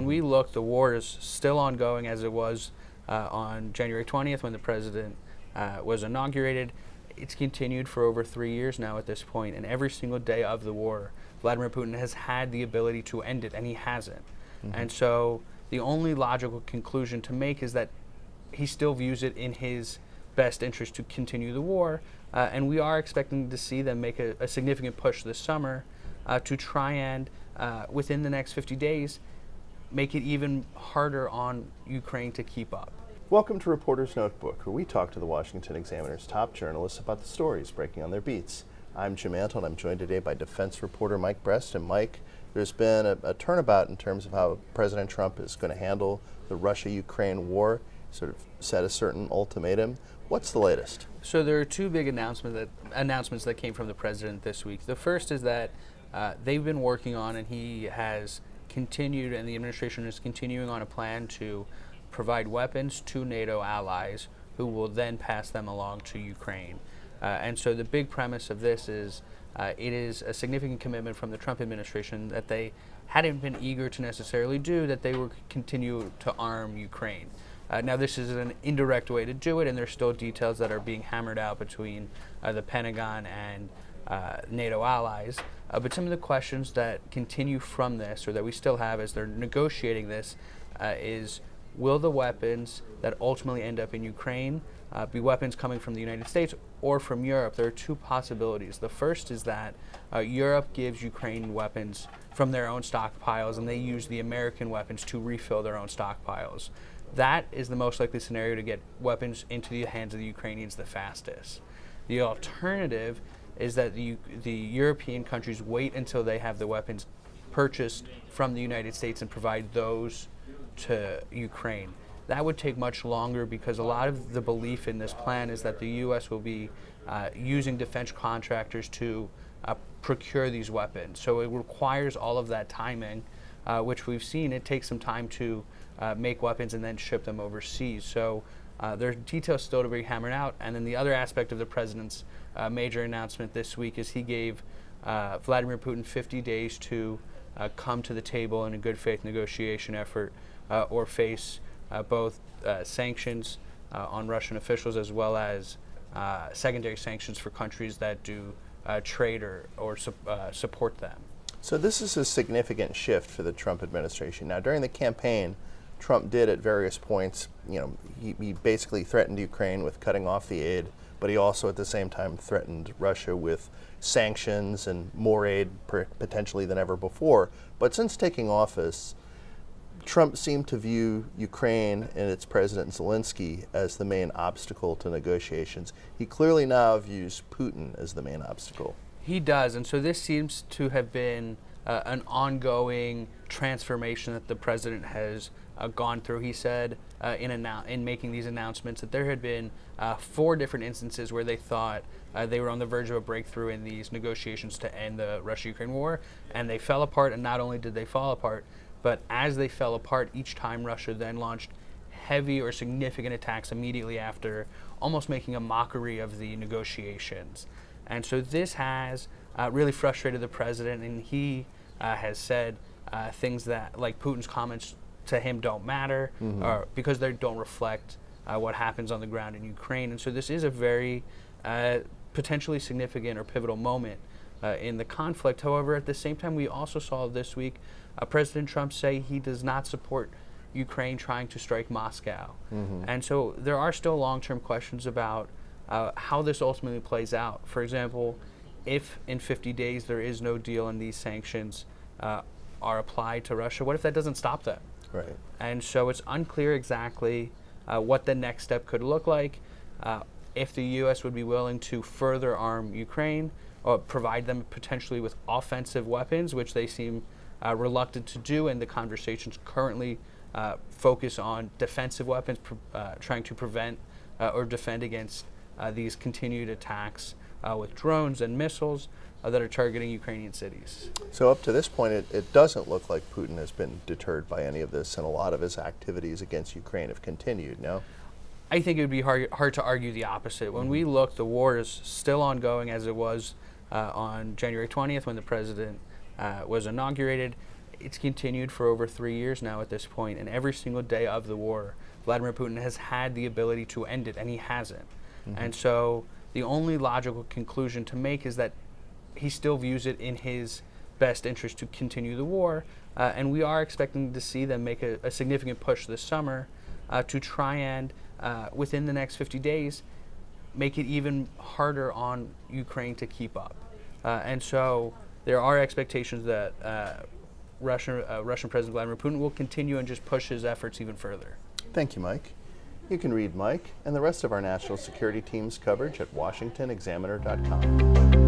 when we look, the war is still ongoing as it was on January 20th when the president was inaugurated. It's continued for over 3 years now at this point, and every single day of the war, Vladimir Putin has had the ability to end it, and he hasn't. And so the only logical conclusion to make is that he still views it in his best interest to continue the war, and we are expecting to see them make a significant push this summer to try and, within the next 50 days, make it even harder on Ukraine to keep up. Welcome to Reporter's Notebook, where we talk to the Washington Examiner's top journalists about the stories breaking on their beats. I'm Jim Antle, and I'm joined today by defense reporter Mike Brest. And Mike, there's been a turnabout in terms of how President Trump is going to handle the Russia-Ukraine war, sort of set a certain ultimatum. What's the latest? So there are two big announcements that came from the president this week. The first is that they've been working on, and he has continued, and the administration is continuing on a plan to provide weapons to NATO allies who will then pass them along to Ukraine. And so the big premise of this is it is a significant commitment from the Trump administration that they hadn't been eager to necessarily do, that they would continue to arm Ukraine. Now, this is an indirect way to do it, and there's still details that are being hammered out between the Pentagon and NATO allies. But some of the questions that continue from this, or that we still have as they're negotiating this, is will the weapons that ultimately end up in Ukraine be weapons coming from the United States or from Europe? There are two possibilities. The first is that Europe gives Ukraine weapons from their own stockpiles, and they use the American weapons to refill their own stockpiles. That is the most likely scenario to get weapons into the hands of the Ukrainians the fastest. The alternative is that the European countries wait until they have the weapons purchased from the United States and provide those to Ukraine. That would take much longer because a lot of the belief in this plan is that the U.S. will be using defense contractors to procure these weapons. So it requires all of that timing, which we've seen. It takes some time to make weapons and then ship them overseas. So there's details still to be hammered out. And then the other aspect of the president's major announcement this week is he gave Vladimir Putin 50 days to come to the table in a good faith negotiation effort or face both sanctions on Russian officials as well as secondary sanctions for countries that do trade or support them. So this is a significant shift for the Trump administration. Now, during the campaign, Trump did at various points, he basically threatened Ukraine with cutting off the aid, but he also at the same time threatened Russia with sanctions and more aid potentially than ever before. But since taking office, Trump seemed to view Ukraine and its President Zelensky as the main obstacle to negotiations. He clearly now views Putin as the main obstacle. He does, and so this seems to have been an ongoing transformation that the president has gone through. He said in making these announcements that there had been 4 different instances where they thought they were on the verge of a breakthrough in these negotiations to end the Russia-Ukraine war, and they fell apart. And not only did they fall apart, but as they fell apart, each time Russia then launched heavy or significant attacks immediately after, almost making a mockery of the negotiations. And so this has really frustrated the president, and he has said things that, like Putin's comments to him don't matter, because they don't reflect what happens on the ground in Ukraine. And so this is a very potentially significant or pivotal moment in the conflict. However, at the same time, we also saw this week President Trump say he does not support Ukraine trying to strike Moscow. And so there are still long-term questions about how this ultimately plays out. For example, if in 50 days there is no deal and these sanctions are applied to Russia, what if that doesn't stop them? Right. And so it's unclear exactly what the next step could look like. If the U.S. would be willing to further arm Ukraine or provide them potentially with offensive weapons, which they seem reluctant to do, and the conversations currently focus on defensive weapons, trying to prevent or defend against these continued attacks with drones and missiles that are targeting Ukrainian cities. So up to this point, it doesn't look like Putin has been deterred by any of this, and a lot of his activities against Ukraine have continued, no? I think it would be hard to argue the opposite. When we look, the war is still ongoing as it was on January 20th when the president was inaugurated. it's continued for over 3 years now at this point, and every single day of the war, Vladimir Putin has had the ability to end it, and he hasn't. And so the only logical conclusion to make is that he still views it in his best interest to continue the war, and we are expecting to see them make a significant push this summer to try and, within the next 50 days, make it even harder on Ukraine to keep up. And so there are expectations that Russian President Vladimir Putin will continue and just push his efforts even further. Thank you, Mike. You can read Mike and the rest of our national security team's coverage at washingtonexaminer.com.